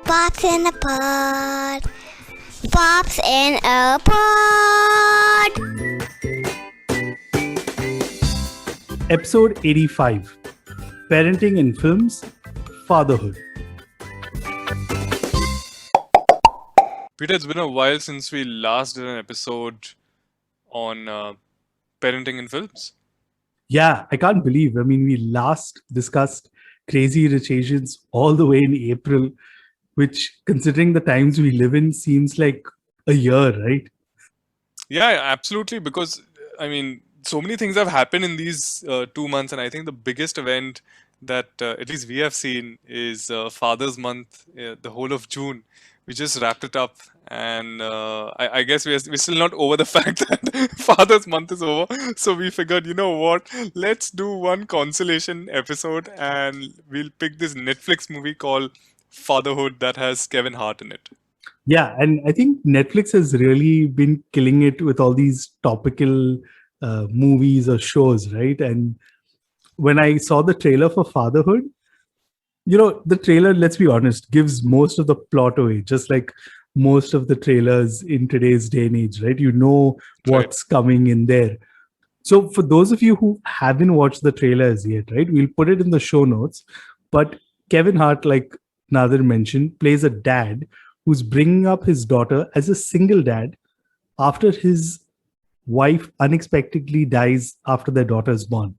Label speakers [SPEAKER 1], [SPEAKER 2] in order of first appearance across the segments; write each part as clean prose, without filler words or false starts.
[SPEAKER 1] Pops in a pod. Pops in a pod.
[SPEAKER 2] Episode 85 Parenting in Films, Fatherhood.
[SPEAKER 3] Peter, it's been a while since we last did an episode on parenting in films.
[SPEAKER 2] Yeah, I can't believe. We last discussed Crazy Rich Asians all the way in April, which, considering the times we live in, seems like a year, right?
[SPEAKER 3] Yeah, absolutely. Because, so many things have happened in these 2 months. And I think the biggest event that at least we have seen is Father's Month, the whole of June. We just wrapped it up. And I guess we're still not over the fact that Father's Month is over. So we figured, you know what? Let's do one consolation episode and we'll pick this Netflix movie called Fatherhood that has Kevin Hart in it.
[SPEAKER 2] Yeah, and I think Netflix has really been killing it with all these topical movies or shows, right? And when I saw the trailer for Fatherhood, the trailer, let's be honest, gives most of the plot away, just like most of the trailers in today's day and age, right? You know what's coming in there. So for those of you who haven't watched the trailers yet, right, we'll put it in the show notes. But Kevin Hart, like Nadir mentioned, plays a dad who's bringing up his daughter as a single dad after his wife unexpectedly dies after their daughter is born.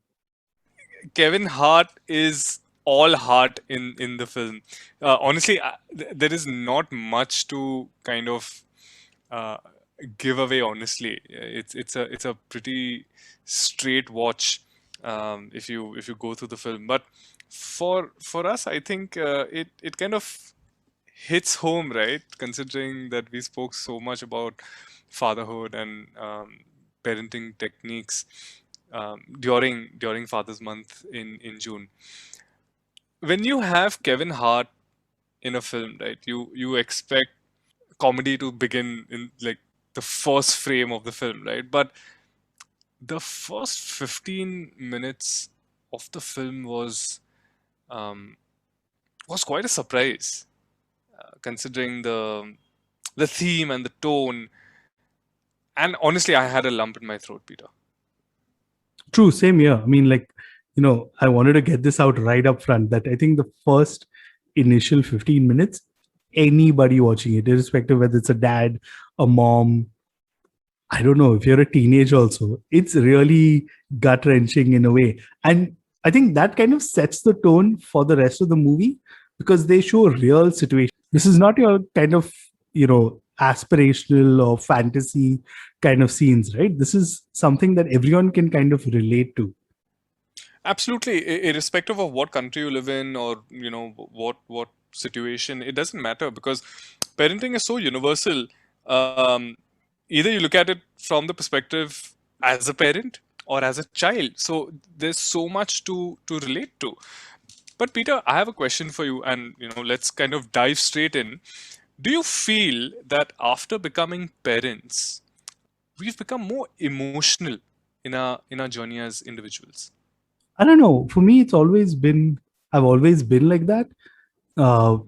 [SPEAKER 3] Kevin Hart is all heart in the film. Honestly, there is not much to kind of give away. Honestly, it's a pretty straight watch if you go through the film. But for us, I think it kind of hits home, right? Considering that we spoke so much about fatherhood and parenting techniques during Father's Month in June. When you have Kevin Hart in a film, right? You expect comedy to begin in like the first frame of the film, right? But the first 15 minutes of the film um, was quite a surprise, considering the theme and the tone. And honestly, I had a lump in my throat, Peter.
[SPEAKER 2] True, same here. I wanted to get this out right up front that I think the first initial 15 minutes, anybody watching it, irrespective whether it's a dad, a mom, I don't know, if you're a teenager also, it's really gut wrenching in a way. And I think that kind of sets the tone for the rest of the movie because they show real situations. This is not your kind of, aspirational or fantasy kind of scenes, right? This is something that everyone can kind of relate to.
[SPEAKER 3] Absolutely, irrespective of what country you live in or what situation, it doesn't matter because parenting is so universal. Um, Either you look at it from the perspective as a parent or as a child. So there's so much to relate to. But Peter, I have a question for you, and let's kind of dive straight in. Do you feel that after becoming parents, we've become more emotional in our journey as individuals?
[SPEAKER 2] I don't know. For me, I've always been like that. Uh,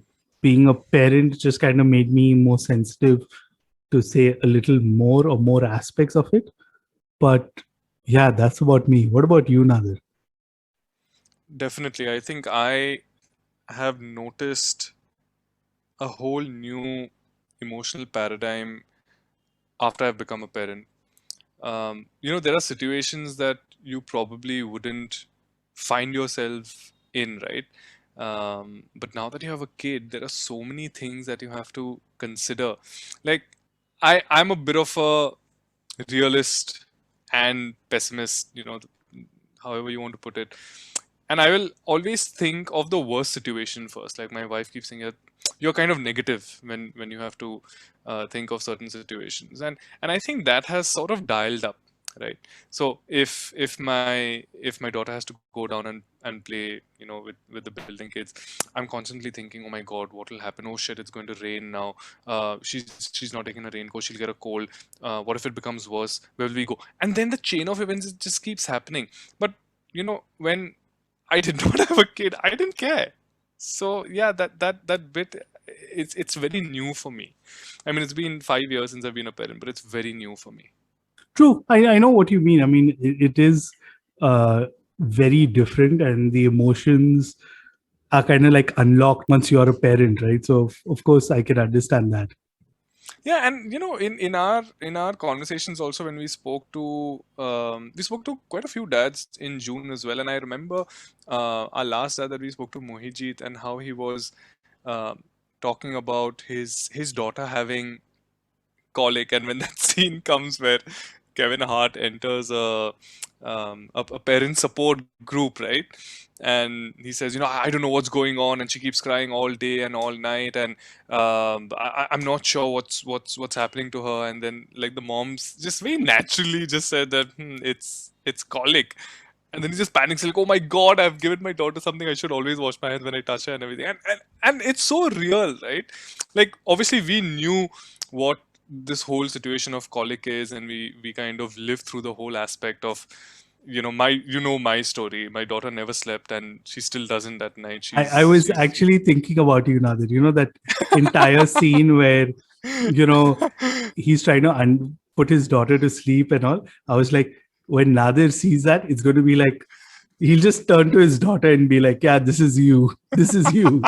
[SPEAKER 2] Being a parent just kind of made me more sensitive to say a little more or more aspects of it. But yeah, that's about me. What about you, Nadir?
[SPEAKER 3] Definitely. I think I have noticed a whole new emotional paradigm after I've become a parent. There are situations that you probably wouldn't find yourself in, right? But now that you have a kid, there are so many things that you have to consider. Like, I'm a bit of a realist and pessimist, however you want to put it. And I will always think of the worst situation first. Like my wife keeps saying, you're kind of negative when you have to think of certain situations, and I think that has sort of dialed up, right? So if my daughter has to go down and play, with the building kids, I'm constantly thinking, oh my god, what will happen? Oh shit, it's going to rain now. She's not taking a raincoat, she'll get a cold. What if it becomes worse? Where will we go? And then the chain of events, it just keeps happening. But when I did not have a kid, I didn't care. So yeah, that bit, it's very new for me. I mean, it's been 5 years since I've been a parent, but it's very new for me.
[SPEAKER 2] True. I know what you mean. I mean, it is uh, very different, and the emotions are kind of like unlocked once you're a parent, right? So, of course, I can understand that.
[SPEAKER 3] Yeah, and in our conversations also, when we spoke to quite a few dads in June as well. And I remember our last dad that we spoke to, Mohijit, and how he was talking about his daughter having colic. And when that scene comes where Kevin Hart enters a parent support group, right? And he says, I don't know what's going on, and she keeps crying all day and all night, and I'm not sure what's happening to her. And then, like, the moms just very naturally just said that it's colic. And then he just panics, like, oh my god, I've given my daughter something, I should always wash my hands when I touch her and everything. And it's so real, right? Like, obviously we knew what this whole situation of colic is, and we kind of lived through the whole aspect of, my story. My daughter never slept, and she still doesn't at night.
[SPEAKER 2] I was
[SPEAKER 3] She's
[SPEAKER 2] actually thinking about you, Nadir. That entire scene where, he's trying to put his daughter to sleep and all. I was like, when Nadir sees that, it's going to be like, he'll just turn to his daughter and be like, yeah, this is you. This is you.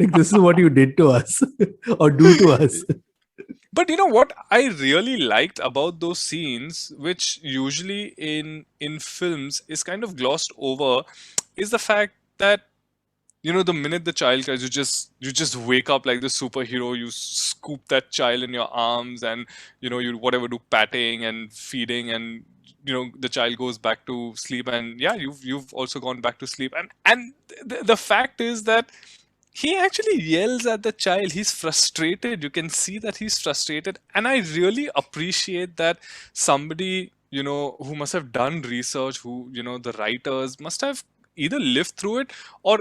[SPEAKER 2] Like, this is what you did to us or do to us.
[SPEAKER 3] But you know what I really liked about those scenes, which usually in films is kind of glossed over, is the fact that, the minute the child cries, you just wake up like the superhero. You scoop that child in your arms, and you whatever, do patting and feeding, and the child goes back to sleep. And yeah, you've also gone back to sleep. And the fact is that he actually yells at the child. He's frustrated. You can see that he's frustrated. And I really appreciate that somebody, who must have done research, who, the writers must have either lived through it, or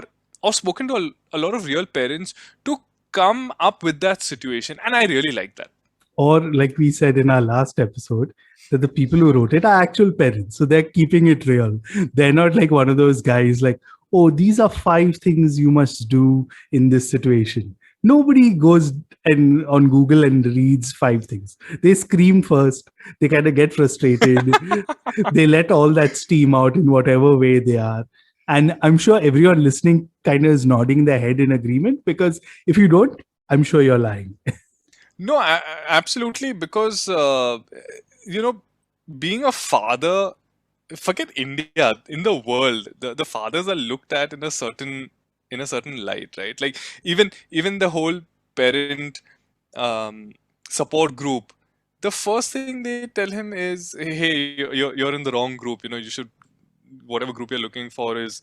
[SPEAKER 3] spoken to a lot of real parents to come up with that situation. And I really like that.
[SPEAKER 2] Or, like we said in our last episode, that the people who wrote it are actual parents. So they're keeping it real. They're not like one of those guys like, oh, these are 5 things you must do in this situation. Nobody goes and on Google and reads 5 things. They scream first. They kind of get frustrated. They let all that steam out in whatever way they are. And I'm sure everyone listening kind of is nodding their head in agreement, because if you don't, I'm sure you're lying.
[SPEAKER 3] No, absolutely. Because, being a father, forget India, in the world, the fathers are looked at in a certain light, right? Like, even the whole parent um, support group, the first thing they tell him is, hey, you're in the wrong group. You should, whatever group you're looking for is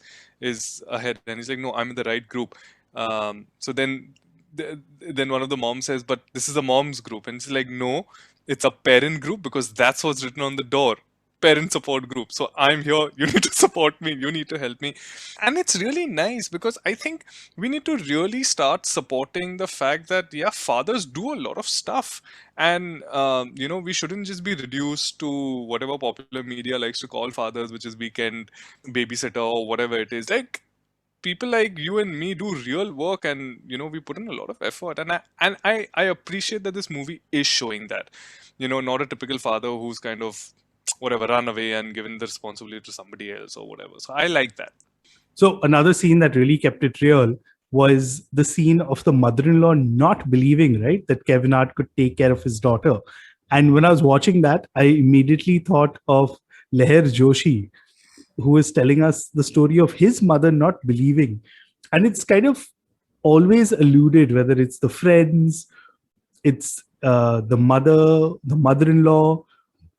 [SPEAKER 3] ahead. And he's like, no, I'm in the right group. So then one of the moms says, but this is a mom's group. And it's like, no, it's a parent group, because that's what's written on the door. Parent support group. So I'm here. You need to support me. You need to help me. And it's really nice, because I think we need to really start supporting the fact that, yeah, fathers do a lot of stuff. And, we shouldn't just be reduced to whatever popular media likes to call fathers, which is weekend babysitter or whatever it is. Like, people like you and me do real work, and we put in a lot of effort. And I appreciate that this movie is showing that, not a typical father who's kind of whatever run away and given the responsibility to somebody else or whatever. So I like that.
[SPEAKER 2] So another scene that really kept it real was the scene of the mother-in-law not believing, right, that Kevin Hart could take care of his daughter. And when I was watching that, I immediately thought of Leher Joshi, who is telling us the story of his mother not believing. And it's kind of always alluded, whether it's the friends, it's the mother-in-law.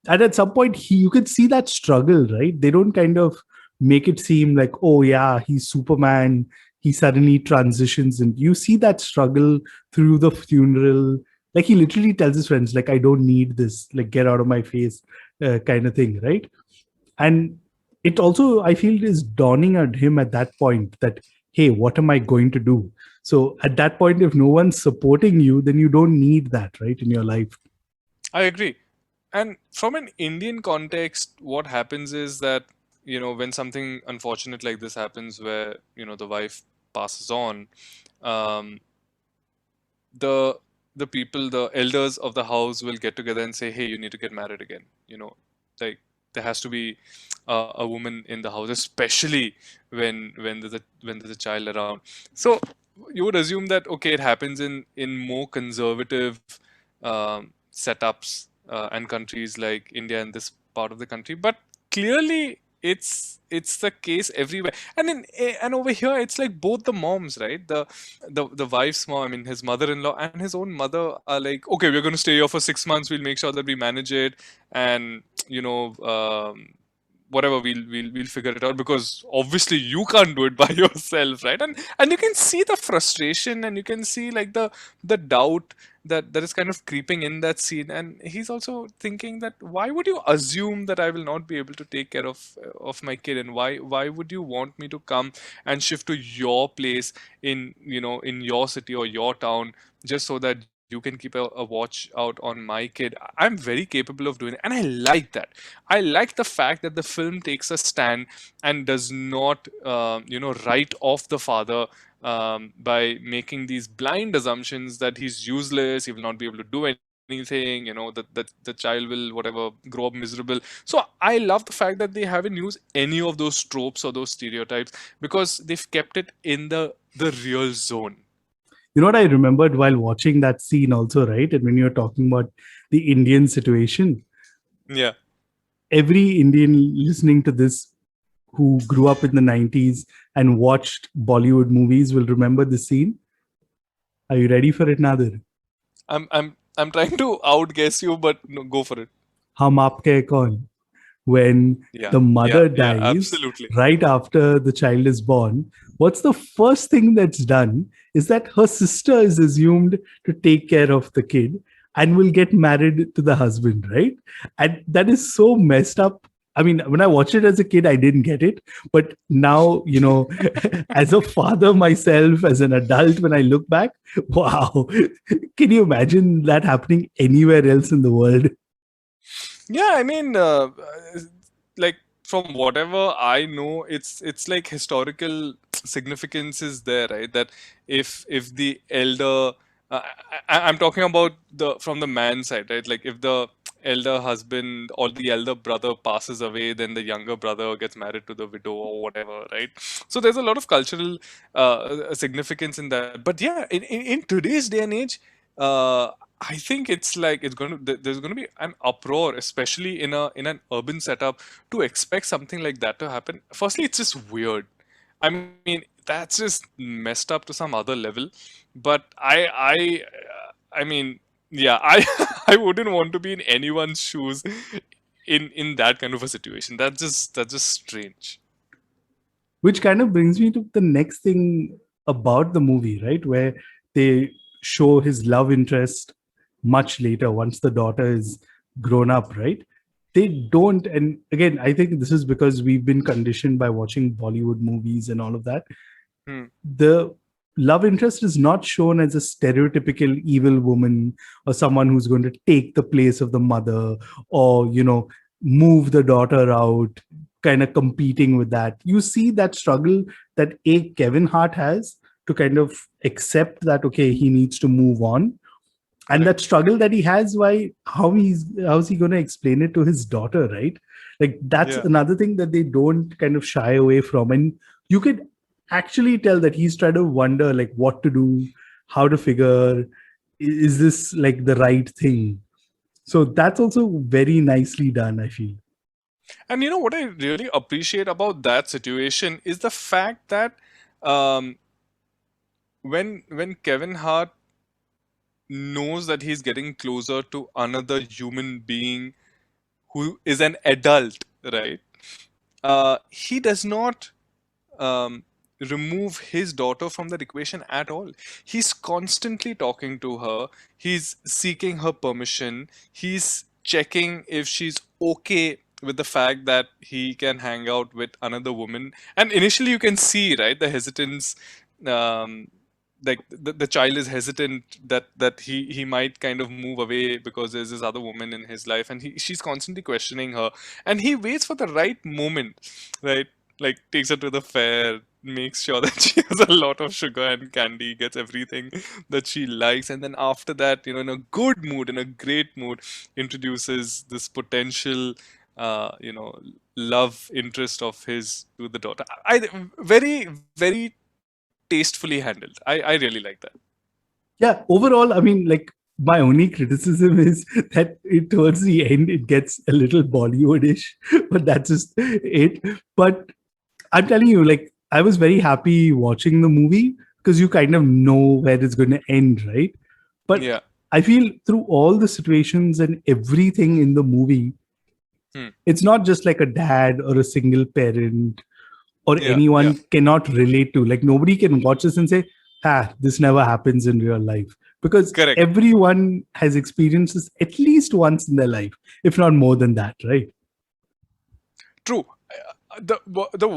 [SPEAKER 2] And at some point, you can see that struggle, right? They don't kind of make it seem like, oh yeah, he's Superman, he suddenly transitions, and you see that struggle through the funeral. Like, he literally tells his friends, like, I don't need this, like, get out of my face, kind of thing, right? And it also, I feel, is dawning at him at that point that, hey, what am I going to do? So at that point, if no one's supporting you, then you don't need that, right, in your life.
[SPEAKER 3] I agree. And from an Indian context, what happens is that, when something unfortunate like this happens, where, the wife passes on, um, the the people, the elders of the house will get together and say, hey, you need to get married again, like there has to be a woman in the house, especially when there's a child around. So you would assume that, okay, it happens in more conservative setups and countries like India and this part of the country, but clearly it's the case everywhere. And over here it's like both the moms, right? The wife's mom, I mean his mother-in-law and his own mother, are like, okay, we're going to stay here for 6 months, we'll make sure that we manage it, and whatever, we'll figure it out, because obviously you can't do it by yourself, right? And you can see the frustration, and you can see like the doubt that is kind of creeping in that scene. And he's also thinking that, why would you assume that I will not be able to take care of my kid, and why would you want me to come and shift to your place in your city or your town, just so that you can keep a watch out on my kid? I'm very capable of doing it, and I like that. I like the fact that the film takes a stand and does not, write off the father by making these blind assumptions that he's useless, he will not be able to do anything, that the child will, whatever, grow up miserable. So I love the fact that they haven't used any of those tropes or those stereotypes, because they've kept it in the real zone.
[SPEAKER 2] You know what I remembered while watching that scene also, right? And when you're talking about the Indian situation,
[SPEAKER 3] Yeah.
[SPEAKER 2] every Indian listening to this who grew up in the 90s and watched Bollywood movies will remember the scene. Are you ready for it, Nadir?
[SPEAKER 3] I'm trying to outguess you, but no, go for it.
[SPEAKER 2] Hum Aapke Hai Kaun? When
[SPEAKER 3] Yeah,
[SPEAKER 2] the mother
[SPEAKER 3] yeah,
[SPEAKER 2] dies
[SPEAKER 3] absolutely.
[SPEAKER 2] right after the child is born, what's the first thing that's done is that her sister is assumed to take care of the kid and will get married to the husband, right? And that is so messed up. I mean, when I watched it as a kid, I didn't get it. But now, as a father myself, as an adult, when I look back, wow, can you imagine that happening anywhere else in the world?
[SPEAKER 3] Yeah, I mean, like from whatever I know, it's like historical significance is there, right? That if the elder, I'm talking about the from the man side, right? Like if the elder husband or the elder brother passes away, then the younger brother gets married to the widow or whatever, right? So there's a lot of cultural significance in that. But yeah, in today's day and age, I think it's like there's going to be an uproar, especially in an urban setup, to expect something like that to happen. Firstly, it's just weird. I mean, that's just messed up to some other level. But I mean, yeah, I I wouldn't want to be in anyone's shoes in that kind of a situation. That's just strange.
[SPEAKER 2] Which kind of brings me to the next thing about the movie, right? Where they show his love interest much later, once the daughter is grown up, right? They don't, and again, I think this is because we've been conditioned by watching Bollywood movies and all of that.
[SPEAKER 3] Hmm.
[SPEAKER 2] The love interest is not shown as a stereotypical evil woman or someone who's going to take the place of the mother, or move the daughter out, kind of competing with that. You see that struggle that Kevin Hart has to kind of accept that, okay, he needs to move on, and
[SPEAKER 3] Correct.
[SPEAKER 2] that struggle that he has, why how's he going to explain it to his daughter, right? Like that's
[SPEAKER 3] Yeah.
[SPEAKER 2] another thing that they don't kind of shy away from. And you could actually tell that he's trying to wonder like what to do, how to figure, is this like the right thing? So that's also very nicely done, I feel.
[SPEAKER 3] And you know what I really appreciate about that situation is the fact that um, when Kevin Hart knows that he's getting closer to another human being who is an adult, right? He does not um, remove his daughter from that equation at all. He's constantly talking to her. He's seeking her permission. He's checking if she's okay with the fact that he can hang out with another woman. And initially, you can see, right, the hesitance. Um, like the child is hesitant that he might kind of move away because there's this other woman in his life, and she's constantly questioning her, and he waits for the right moment, right? Like takes her to the fair, makes sure that she has a lot of sugar and candy, gets everything that she likes, and then after that, in a good mood, in a great mood, introduces this potential, love interest of his to the daughter. Very, very tastefully handled. I really like that.
[SPEAKER 2] Yeah, overall, I mean, like, my only criticism is that towards the end it gets a little Bollywoodish, but that's just it. But I'm telling you, like, I was very happy watching the movie because you kind of know where it's going to end, right? But
[SPEAKER 3] Yeah.
[SPEAKER 2] I feel through all the situations and everything in the movie, it's not just like a dad or a single parent or
[SPEAKER 3] Yeah. Yeah.
[SPEAKER 2] anyone cannot relate to. Like, nobody can watch this and say, this never happens in real life. Because
[SPEAKER 3] Correct.
[SPEAKER 2] everyone has experienced this at least once in their life, if not more than that, right?
[SPEAKER 3] True. The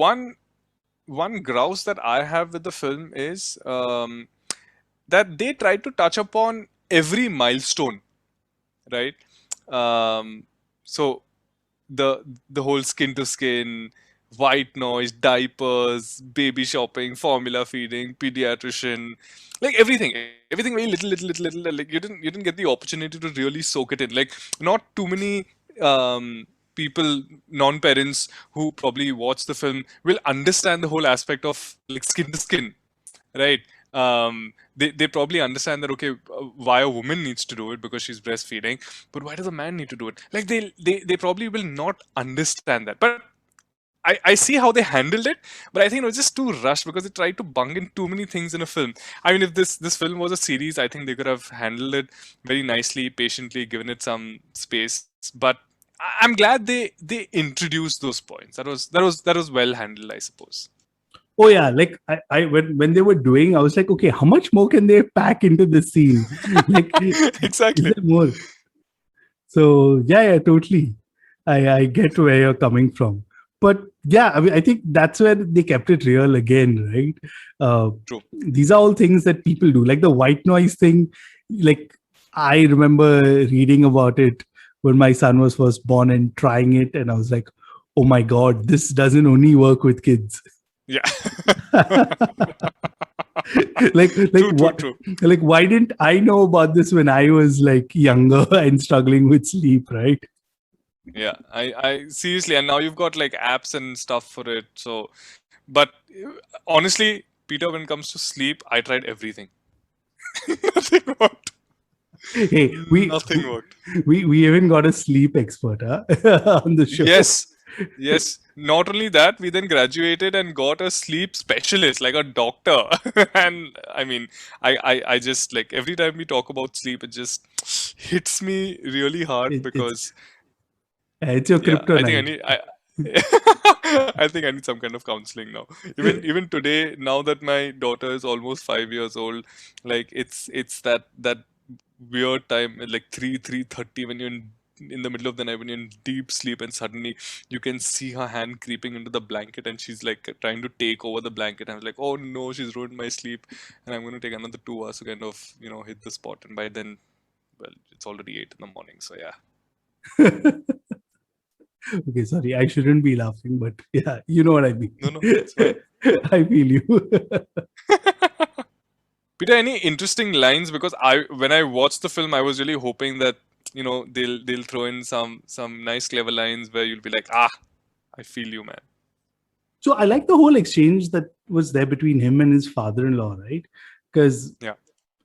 [SPEAKER 3] one grouse that I have with the film is that they try to touch upon every milestone, right? So the whole skin to skin, white noise, diapers, baby shopping, formula feeding, pediatrician, like everything very little. Like you didn't get the opportunity to really soak it in. Like not too many people, non-parents who probably watch the film will understand the whole aspect of like skin to skin, right? They probably understand that, okay, why a woman needs to do it because she's breastfeeding, but why does a man need to do it? Like they probably will not understand that. But I see how they handled it, but I think it was just too rushed because they tried to bung in too many things in a film. I mean, if this film was a series, I think they could have handled it very nicely, patiently, given it some space. But I'm glad they introduced those points. That was well handled, I suppose.
[SPEAKER 2] Oh yeah, like I when they were doing, I was like, okay, how much more can they pack into this scene? Like, is
[SPEAKER 3] Exactly.
[SPEAKER 2] there more? So yeah, totally. I get where you're coming from. But yeah, I mean, I think that's where they kept it real again, right?
[SPEAKER 3] True.
[SPEAKER 2] These are all things that people do, like the white noise thing. Like, I remember reading about it when my son was first born and trying it, and I was like, oh my god, this doesn't only work with kids.
[SPEAKER 3] Yeah.
[SPEAKER 2] like
[SPEAKER 3] True, true,
[SPEAKER 2] what,
[SPEAKER 3] true.
[SPEAKER 2] like, why didn't I know about this when I was like younger and struggling with sleep, right?
[SPEAKER 3] Yeah, I seriously, and now you've got like apps and stuff for it. So, but honestly, Peter, when it comes to sleep, I tried everything. Nothing worked.
[SPEAKER 2] Hey,
[SPEAKER 3] Nothing worked.
[SPEAKER 2] we even got a sleep expert, huh? On the show.
[SPEAKER 3] Yes, yes. Not only that, we then graduated and got a sleep specialist, like a doctor. And I mean, I just like every time we talk about sleep, it just hits me really hard
[SPEAKER 2] It's
[SPEAKER 3] because
[SPEAKER 2] it's your
[SPEAKER 3] yeah, I think I
[SPEAKER 2] kryptonite.
[SPEAKER 3] need I think I need some kind of counseling now. Even today, now that my daughter is almost 5 years old, like it's that weird time at like 3:30 when you're in the middle of the night when you're in deep sleep and suddenly you can see her hand creeping into the blanket and she's like trying to take over the blanket and I'm like, oh no, she's ruined my sleep and I'm gonna take another 2 hours to kind of hit the spot, and by then, well, it's already 8 in the morning, so yeah.
[SPEAKER 2] Okay, sorry, I shouldn't be laughing, but yeah, you know what I mean.
[SPEAKER 3] No, it's fine.
[SPEAKER 2] I feel you.
[SPEAKER 3] Peter, any interesting lines? Because when I watched the film, I was really hoping that they'll throw in some nice clever lines where you'll be like, ah, I feel you, man.
[SPEAKER 2] So I like the whole exchange that was there between him and his father-in-law, right? Because
[SPEAKER 3] Yeah,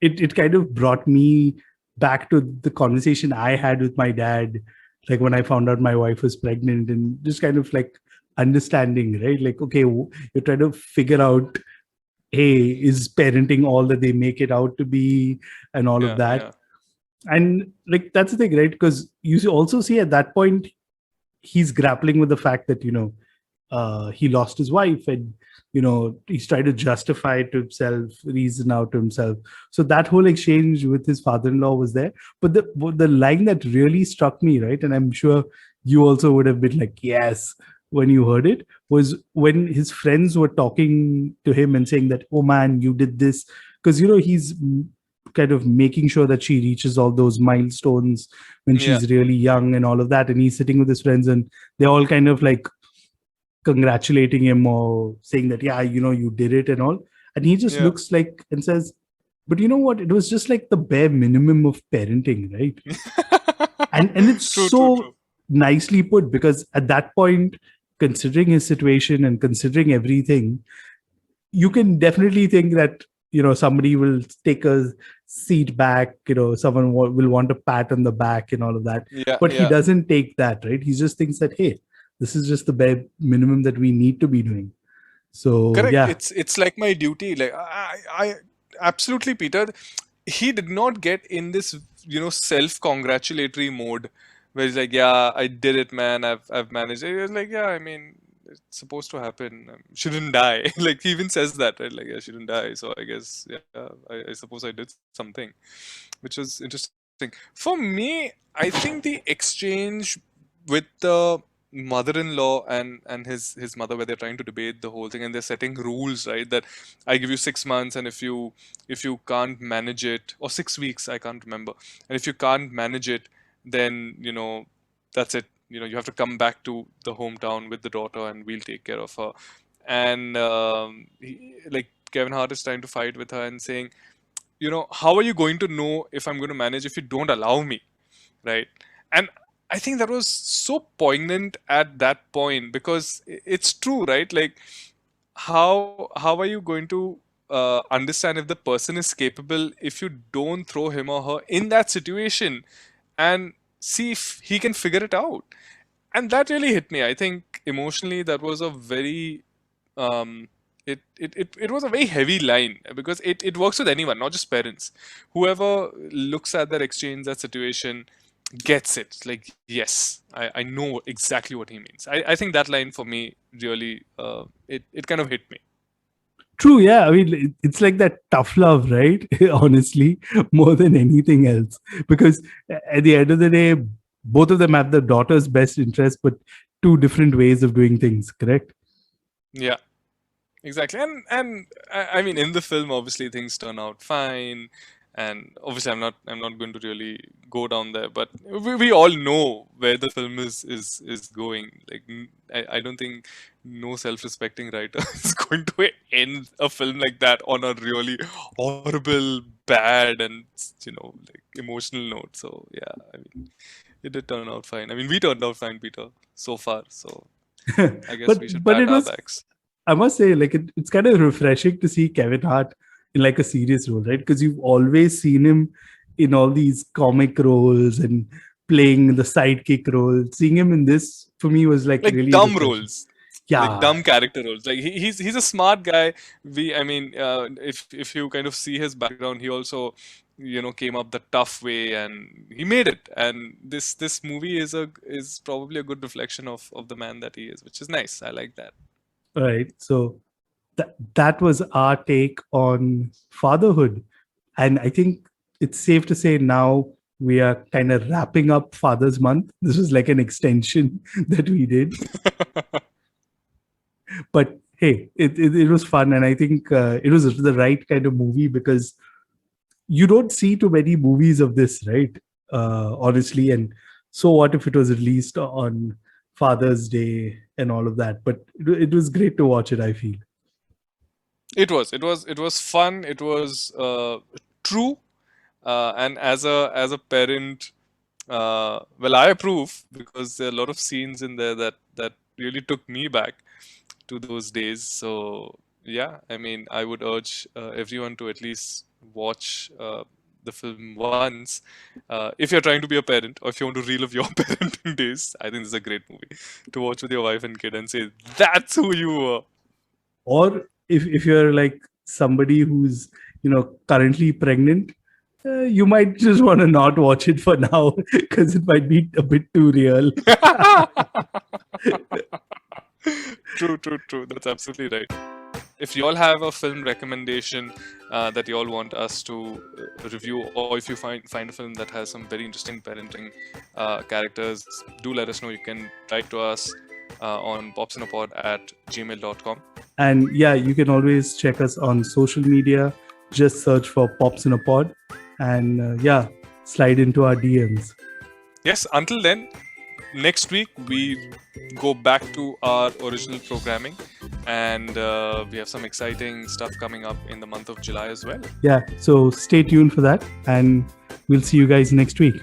[SPEAKER 2] it kind of brought me back to the conversation I had with my dad, like when I found out my wife was pregnant, and just kind of like understanding, right? Like, okay, you're trying to figure out, hey, is parenting all that they make it out to be, and all of
[SPEAKER 3] yeah,
[SPEAKER 2] that.
[SPEAKER 3] yeah,
[SPEAKER 2] And like, that's the thing, right? Because you also see at that point he's grappling with the fact that he lost his wife, and he's trying to justify it to himself, reason out to himself. So that whole exchange with his father-in-law was there. But the line that really struck me, right, and I'm sure you also would have been like, yes, when you heard it, was when his friends were talking to him and saying that, oh man, you did this, because he's kind of making sure that she reaches all those milestones when
[SPEAKER 3] yeah,
[SPEAKER 2] she's really young and all of that, and he's sitting with his friends and they're all kind of like congratulating him or saying that, yeah, you did it and all. And he just
[SPEAKER 3] Yeah.
[SPEAKER 2] looks like and says, but you know what? It was just like the bare minimum of parenting, right? And it's
[SPEAKER 3] True, true,
[SPEAKER 2] so
[SPEAKER 3] true.
[SPEAKER 2] nicely put, because at that point, considering his situation and considering everything, you can definitely think that somebody will take a seat back, someone will want a pat on the back and all of that,
[SPEAKER 3] Yeah,
[SPEAKER 2] but he
[SPEAKER 3] yeah.
[SPEAKER 2] doesn't take that, right? He just thinks that, hey, this is just the bare minimum that we need to be doing. So
[SPEAKER 3] Correct.
[SPEAKER 2] yeah.
[SPEAKER 3] It's like my duty. Like I absolutely, Peter. He did not get in this, self-congratulatory mode where he's like, "Yeah, I did it, man. I've managed." He was like, "Yeah, I mean, it's supposed to happen. Shouldn't die." Like he even says that, right? Like, "Yeah, shouldn't die." So I guess, yeah, I suppose I did something, which was interesting. For me, I think the exchange with the mother-in-law and his mother, where they're trying to debate the whole thing and they're setting rules, right? That I give you 6 months, and if you can't manage it, or 6 weeks, I can't remember, and if you can't manage it, then that's it. You have to come back to the hometown with the daughter, and we'll take care of her. And like Kevin Hart is trying to fight with her and saying, how are you going to know if I'm going to manage if you don't allow me, right? And I think that was so poignant at that point, because it's true, right? Like, how are you going to understand if the person is capable if you don't throw him or her in that situation and see if he can figure it out? And that really hit me. I think emotionally that was a very it was a very heavy line, because it works with anyone, not just parents. Whoever looks at that exchange, that situation, gets it. Like, yes, I know exactly what he means. I think that line for me really it kind of hit me.
[SPEAKER 2] True, yeah. I mean, it's like that tough love, right? Honestly, more than anything else. Because at the end of the day, both of them have the daughter's best interest, but two different ways of doing things, correct?
[SPEAKER 3] Yeah, exactly. And I mean, in the film, obviously things turn out fine, and obviously I'm not going to really go down there, but we all know where the film is going. Like, I don't think no self-respecting writer is going to end a film like that on a really horrible, bad, and like emotional note. So yeah, I mean, it did turn out fine. I mean, we turned out fine, Peter, so far. So I guess we should
[SPEAKER 2] but
[SPEAKER 3] pat
[SPEAKER 2] it
[SPEAKER 3] our
[SPEAKER 2] was,
[SPEAKER 3] backs.
[SPEAKER 2] I must say, like it's kind of refreshing to see Kevin Hart in like a serious role, right? Because you've always seen him in all these comic roles and playing the sidekick role. Seeing him in this for me was like
[SPEAKER 3] Like
[SPEAKER 2] really
[SPEAKER 3] dumb
[SPEAKER 2] refreshing.
[SPEAKER 3] roles, like
[SPEAKER 2] Yeah,
[SPEAKER 3] dumb character roles. Like he's a smart guy. I mean, if you kind of see his background, he also came up the tough way and he made it. And this movie is probably a good reflection of the man that he is, which is nice. I like that.
[SPEAKER 2] right. So that was our take on fatherhood, and I think it's safe to say now we are kind of wrapping up Father's Month. This was like an extension that we did, but hey, it was fun, and I think it was the right kind of movie, because you don't see too many movies of this, right? Honestly, and so what if it was released on Father's Day and all of that? But it was great to watch it, I feel.
[SPEAKER 3] It was fun. It was true. And as a parent, well, I approve, because there are a lot of scenes in there that really took me back to those days. So yeah, I mean, I would urge everyone to at least watch the film once. If you're trying to be a parent, or if you want to relive your parenting days, I think this is a great movie to watch with your wife and kid and say, "That's who you were."
[SPEAKER 2] Or if you're like somebody who's currently pregnant, you might just want to not watch it for now because it might be a bit too real.
[SPEAKER 3] True, true, true. That's absolutely right. If you all have a film recommendation that you all want us to review, or if you find a film that has some very interesting parenting characters, do let us know. You can write to us on popsinapod@gmail.com.
[SPEAKER 2] And yeah, you can always check us on social media. Just search for Pops in a Pod, and yeah, slide into our DMs.
[SPEAKER 3] Yes, until then, next week we go back to our original programming, and we have some exciting stuff coming up in the month of July as well.
[SPEAKER 2] Yeah, so stay tuned for that, and we'll see you guys next week.